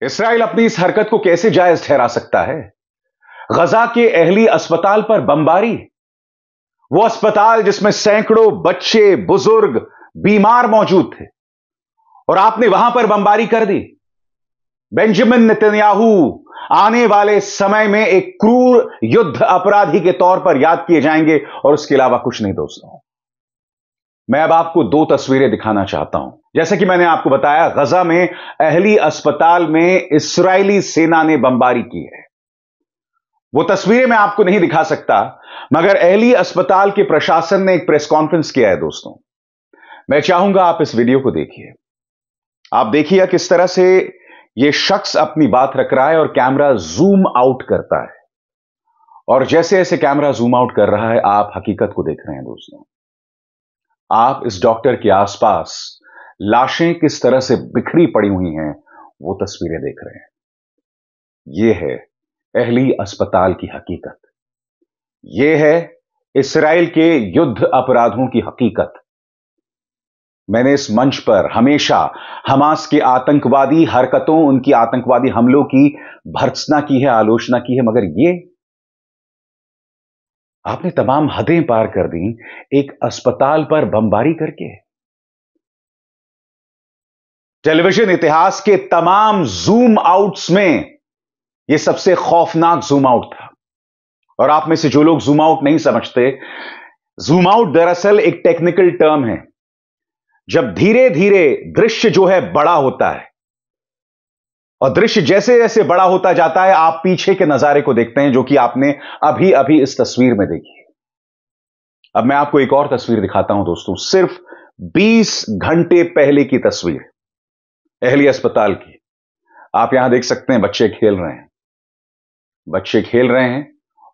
Israel अपनी इस हरकत को कैसे जायज ठहरा सकता है? गजा के अहली अस्पताल पर बमबारी, वो अस्पताल जिसमें सैकड़ों बच्चे, बुजुर्ग, बीमार मौजूद थे, और आपने वहां पर बमबारी कर दी। बेंजामिन नेतन्याहू आने वाले समय में एक क्रूर युद्ध अपराधी के तौर पर याद किए जाएंगे और उसके अलावा कुछ नहीं। दोस्तों, मैं अब आपको दो तस्वीरें दिखाना चाहता हूं। जैसे कि मैंने आपको बताया, गजा में अहली अस्पताल में इस्राएली सेना ने बमबारी की है। वो तस्वीरें मैं आपको नहीं दिखा सकता, मगर अहली अस्पताल के प्रशासन ने एक प्रेस कॉन्फ्रेंस किया है। दोस्तों, मैं चाहूंगा आप इस वीडियो को देखिए। आप देखिए किस तरह से यह शख्स अपनी बात रख रहा है और कैमरा जूम आउट करता है, और जैसे जैसे कैमरा जूम आउट कर रहा है, आप हकीकत को देख रहे हैं। दोस्तों, आप इस डॉक्टर के आसपास लाशें किस तरह से बिखरी पड़ी हुई हैं, वो तस्वीरें देख रहे हैं। यह है अहली अस्पताल की हकीकत। यह है इस्राएल के युद्ध अपराधों की हकीकत। मैंने इस मंच पर हमेशा हमास के आतंकवादी हरकतों, उनकी आतंकवादी हमलों की भर्त्सना की है, आलोचना की है, मगर ये आपने तमाम हदें पार कर दी एक अस्पताल पर बमबारी करके। टेलीविजन इतिहास के तमाम जूम आउट्स में यह सबसे खौफनाक जूम आउट था। और आप में से जो लोग जूम आउट नहीं समझते, जूम आउट दरअसल एक टेक्निकल टर्म है। जब धीरे धीरे दृश्य जो है बड़ा होता है, और दृश्य जैसे जैसे बड़ा होता जाता है, आप पीछे के नजारे को देखते हैं, जो कि आपने अभी अभी इस तस्वीर में देखी है। अब मैं आपको एक और तस्वीर दिखाता हूं। दोस्तों, सिर्फ 20 घंटे पहले की तस्वीर अहली अस्पताल की। आप यहां देख सकते हैं, बच्चे खेल रहे हैं, बच्चे खेल रहे हैं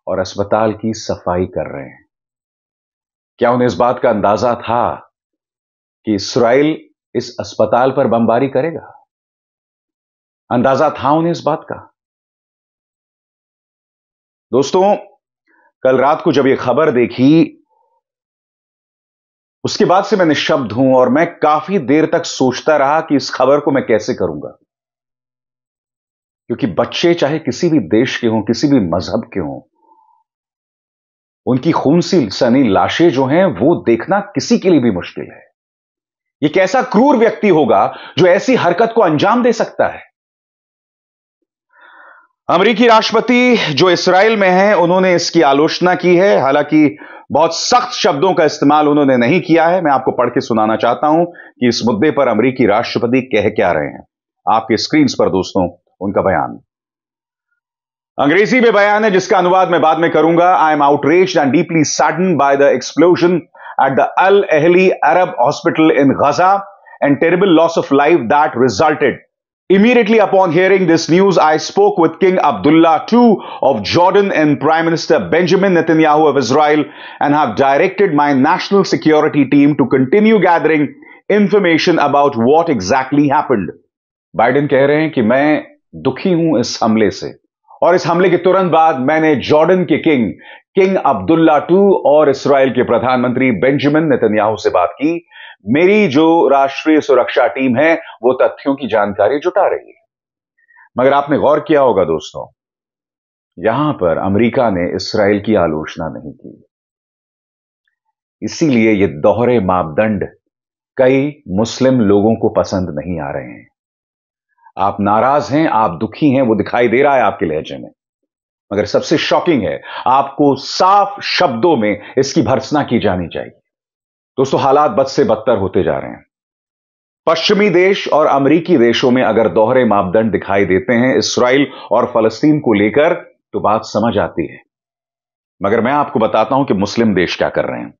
और अस्पताल की सफाई कर रहे हैं। क्या उन्हें इस बात का अंदाजा था कि इस्राएल इस अस्पताल पर बमबारी करेगा? अंदाजा था उन्हें इस बात का? दोस्तों, कल रात को जब यह खबर देखी, उसके बाद से मैं निःशब्द हूं और मैं काफी देर तक सोचता रहा कि इस खबर को मैं कैसे करूंगा। क्योंकि बच्चे चाहे किसी भी देश के हों, किसी भी मजहब के हों, उनकी खून सी सनी लाशें जो हैं, वो देखना किसी के लिए भी मुश्किल है। ये कैसा क्रूर व्यक्ति होगा जो ऐसी हरकत को अंजाम दे सकता है? अमेरिकी राष्ट्रपति जो इस्राएल में हैं, उन्होंने इसकी आलोचना की है। हालांकि बहुत सख्त शब्दों का इस्तेमाल उन्होंने नहीं किया है। मैं आपको पढ़ के सुनाना चाहता हूं कि इस मुद्दे पर अमेरिकी राष्ट्रपति कह क्या रहे हैं। आपके स्क्रीन पर दोस्तों उनका बयान अंग्रेजी में बयान है, जिसका अनुवाद मैं बाद में करूंगा। I am outraged and deeply saddened by the explosion at the Al Ahli Arab Hospital in Gaza and terrible loss of life that resulted. Immediately upon hearing this news, I spoke with King Abdullah II of Jordan and Prime Minister Benjamin Netanyahu of Israel and have directed my national security team to continue gathering information about what exactly happened. Biden कह रहे हैं कि मैं दुखी हूं इस हमले से, और इस हमले के तुरंत बाद मैंने जॉर्डन के किंग अब्दुल्ला II और इसराइल के प्रधानमंत्री बेंजामिन नेतन्याहू से बात की। मेरी जो राष्ट्रीय सुरक्षा टीम है, वो तथ्यों की जानकारी जुटा रही है। मगर आपने गौर किया होगा दोस्तों, यहां पर अमेरिका ने इसराइल की आलोचना नहीं की। इसीलिए ये दोहरे मापदंड कई मुस्लिम लोगों को पसंद नहीं आ रहे हैं। आप नाराज हैं, आप दुखी हैं, वो दिखाई दे रहा है आपके लहजे में। मगर सबसे शॉकिंग है, आपको साफ शब्दों में इसकी भर्त्सना की जानी चाहिए। दोस्तों, हालात बद से बदतर होते जा रहे हैं। पश्चिमी देश और अमेरिकी देशों में अगर दोहरे मापदंड दिखाई देते हैं इसराइल और फलस्तीन को लेकर, तो बात समझ आती है। मगर मैं आपको बताता हूं कि मुस्लिम देश क्या कर रहे हैं।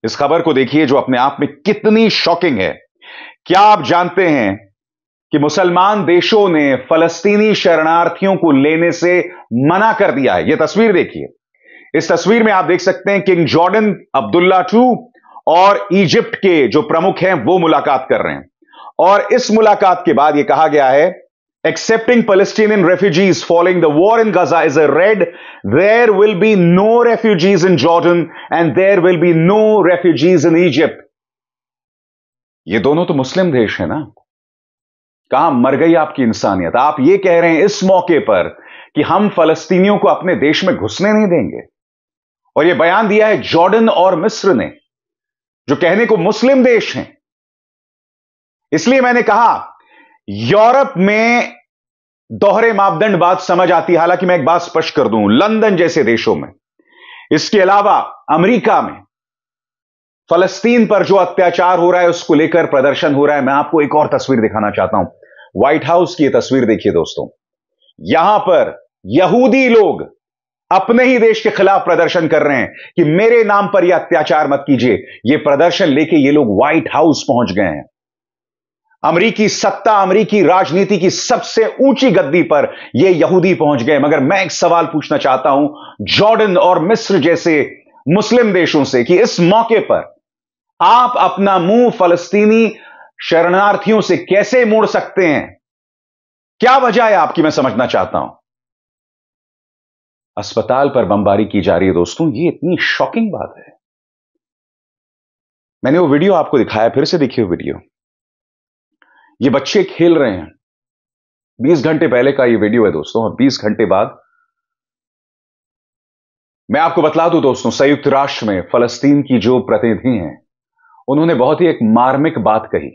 इस खबर को देखिए, जो अपने आप में कितनी शॉकिंग है। क्या आप जानते हैं कि मुसलमान देशों ने फलस्तीनी शरणार्थियों को लेने से मना कर दिया है? यह तस्वीर देखिए। इस तस्वीर में आप देख सकते हैं किंग जॉर्डन अब्दुल्ला II और इजिप्ट के जो प्रमुख हैं, वो मुलाकात कर रहे हैं। और इस मुलाकात के बाद यह कहा गया है, accepting Palestinian refugees following the war in Gaza is a red. There will be no refugees in Jordan and there will be no refugees in Egypt. ये दोनों तो मुस्लिम देश है ना। कहां मर गई आपकी इंसानियत? आप ये कह रहे हैं इस मौके पर कि हम फलस्तीनियों को अपने देश में घुसने नहीं देंगे। और यह बयान दिया है जॉर्डन और मिस्र ने, जो कहने को मुस्लिम देश हैं। इसलिए मैंने कहा यूरोप में दोहरे मापदंड बात समझ आती है। हालांकि मैं एक बात स्पष्ट कर दूं, लंदन जैसे देशों में, इसके अलावा अमेरिका में फलस्तीन पर जो अत्याचार हो रहा है उसको लेकर प्रदर्शन हो रहा है। मैं आपको एक और तस्वीर दिखाना चाहता हूं। व्हाइट हाउस की यह तस्वीर देखिए दोस्तों। यहां पर यहूदी लोग अपने ही देश के खिलाफ प्रदर्शन कर रहे हैं कि मेरे नाम पर यह अत्याचार मत कीजिए। यह प्रदर्शन लेके ये लोग व्हाइट हाउस पहुंच गए हैं। अमेरिकी सत्ता, अमेरिकी राजनीति की सबसे ऊंची गद्दी पर ये यहूदी पहुंच गए। मगर मैं एक सवाल पूछना चाहता हूं जॉर्डन और मिस्र जैसे मुस्लिम देशों से कि इस मौके पर आप अपना मुंह फलस्तीनी शरणार्थियों से कैसे मोड़ सकते हैं? क्या वजह है आपकी, मैं समझना चाहता हूं। अस्पताल पर बमबारी की जा रही है दोस्तों, ये इतनी शॉकिंग बात है। मैंने वो वीडियो आपको दिखाया, फिर से देखिए वीडियो। ये बच्चे खेल रहे हैं। 20 घंटे पहले का ये वीडियो है दोस्तों, और 20 घंटे बाद मैं आपको बतला दूं दोस्तों, संयुक्त राष्ट्र में फलस्तीन की जो प्रतिनिधि हैं, उन्होंने बहुत ही एक मार्मिक बात कही।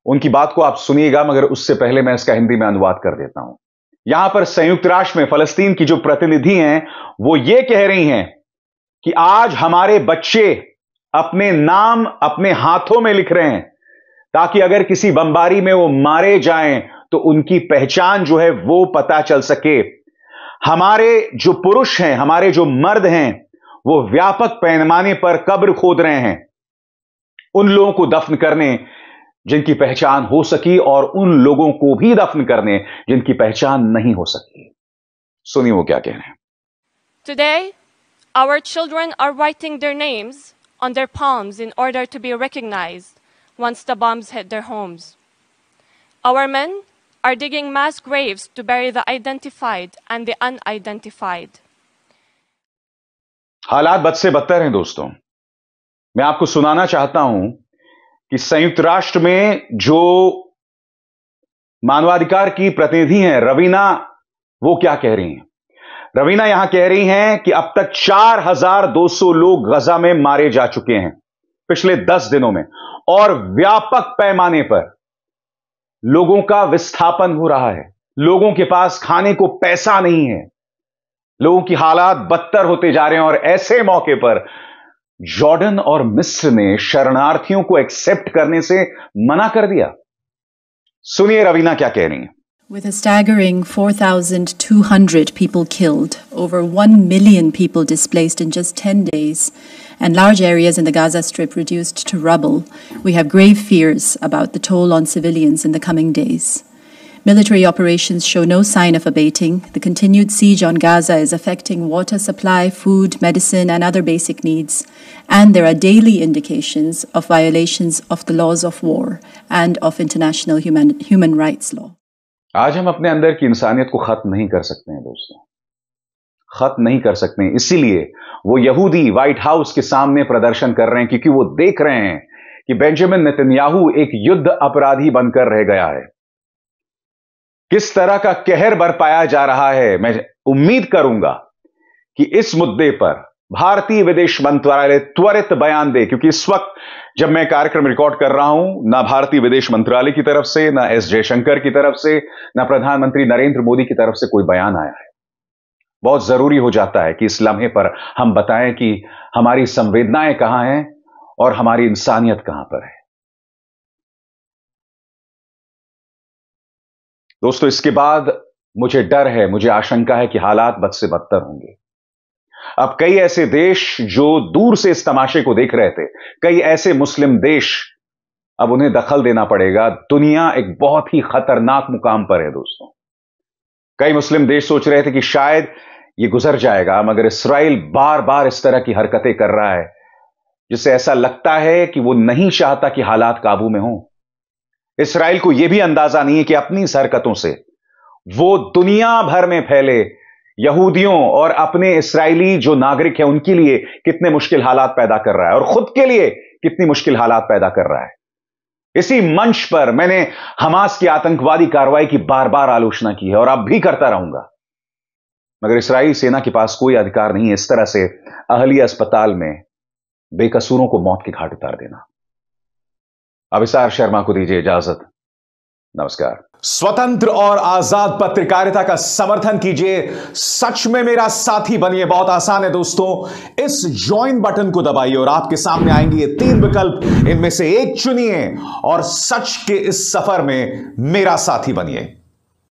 उनकी बात को आप सुनिएगा, मगर उससे पहले मैं इसका हिंदी में अनुवाद कर देता हूं। यहां पर संयुक्त राष्ट्र में फलस्तीन की जो प्रतिनिधि हैं, वो ये कह रही हैं कि आज हमारे बच्चे अपने नाम अपने हाथों में लिख रहे हैं, ताकि अगर किसी बमबारी में वो मारे जाएं तो उनकी पहचान जो है वो पता चल सके। हमारे जो पुरुष हैं, हमारे जो मर्द हैं, वो व्यापक पैमाने पर कब्र खोद रहे हैं उन लोगों को दफन करने जिनकी पहचान हो सकी, और उन लोगों को भी दफन करने जिनकी पहचान नहीं हो सकी। सुनिए वो क्या कह रहे हैं। Today, our children are writing their names on their palms in order to be recognized once the bombs hit their homes. Our men are digging mass graves to bury the identified and the unidentified. हालात बद से बदतर हैं दोस्तों। मैं आपको सुनाना चाहता हूं कि संयुक्त राष्ट्र में जो मानवाधिकार की प्रतिनिधि हैं रवीना, वो क्या कह रही हैं। रवीना यहां कह रही हैं कि अब तक 4200 लोग गजा में मारे जा चुके हैं पिछले 10 दिनों में, और व्यापक पैमाने पर लोगों का विस्थापन हो रहा है। लोगों के पास खाने को पैसा नहीं है, लोगों की हालात बदतर होते जा रहे हैं। और ऐसे मौके पर जॉर्डन और मिस्र ने शरणार्थियों को एक्सेप्ट करने से मना कर दिया। सुनिए रवीना क्या कह रही हैं। With a staggering 4,200 people killed, over 1 million people displaced in just 10 days, and large areas in the Gaza Strip reduced to rubble, we have grave fears about the toll on civilians in the coming days. Military operations show no sign of abating. The continued siege on Gaza is affecting water supply, food, medicine, and other basic needs, and there are daily indications of violations of the laws of war and of international human rights law. आज हम अपने अंदर की इंसानियत को खत्म नहीं कर सकते हैं दोस्तों, खत्म नहीं कर सकते हैं। इसीलिए वो यहूदी व्हाइट हाउस के सामने प्रदर्शन कर रहे हैं, क्योंकि वो देख रहे हैं कि बेंजामिन नेतन्याहू एक युद्ध अपराधी बनकर रह गया है। किस तरह का कहर बरपाया जा रहा है। मैं उम्मीद करूंगा कि इस मुद्दे पर भारतीय विदेश मंत्रालय त्वरित बयान दे, क्योंकि इस वक्त जब मैं कार्यक्रम रिकॉर्ड कर रहा हूं, ना भारतीय विदेश मंत्रालय की तरफ से, ना एस जयशंकर की तरफ से, ना प्रधानमंत्री नरेंद्र मोदी की तरफ से कोई बयान आया है। बहुत जरूरी हो जाता है कि इस लम्हे पर हम बताएं कि हमारी संवेदनाएं कहां हैं और हमारी इंसानियत कहां पर है। दोस्तों, इसके बाद मुझे डर है, मुझे आशंका है कि हालात बद से बदतर होंगे। अब कई ऐसे देश जो दूर से इस तमाशे को देख रहे थे, कई ऐसे मुस्लिम देश, अब उन्हें दखल देना पड़ेगा। दुनिया एक बहुत ही खतरनाक मुकाम पर है दोस्तों। कई मुस्लिम देश सोच रहे थे कि शायद यह गुजर जाएगा, मगर इस्राइल बार बार इस तरह की हरकतें कर रहा है जिससे ऐसा लगता है कि वो नहीं चाहता कि हालात काबू में हों। इस्राइल को यह भी अंदाजा नहीं है कि अपनी इस हरकतों से वो दुनिया भर में फैले यहूदियों और अपने इस्राएली जो नागरिक हैं उनके लिए कितने मुश्किल हालात पैदा कर रहा है, और खुद के लिए कितनी मुश्किल हालात पैदा कर रहा है। इसी मंच पर मैंने हमास की आतंकवादी कार्रवाई की बार बार आलोचना की है और अब भी करता रहूंगा, मगर इस्राएली सेना के पास कोई अधिकार नहीं है इस तरह से अहलिया अस्पताल में बेकसूरों को मौत के घाट उतार देना। अभिसार शर्मा को दीजिए इजाजत। नमस्कार। स्वतंत्र और आजाद पत्रकारिता का समर्थन कीजिए, सच में मेरा साथी बनिए। बहुत आसान है दोस्तों, इस ज्वाइन बटन को दबाइए और आपके सामने आएंगे ये 3 विकल्प, इनमें से एक चुनिए और सच के इस सफर में मेरा साथी बनिए।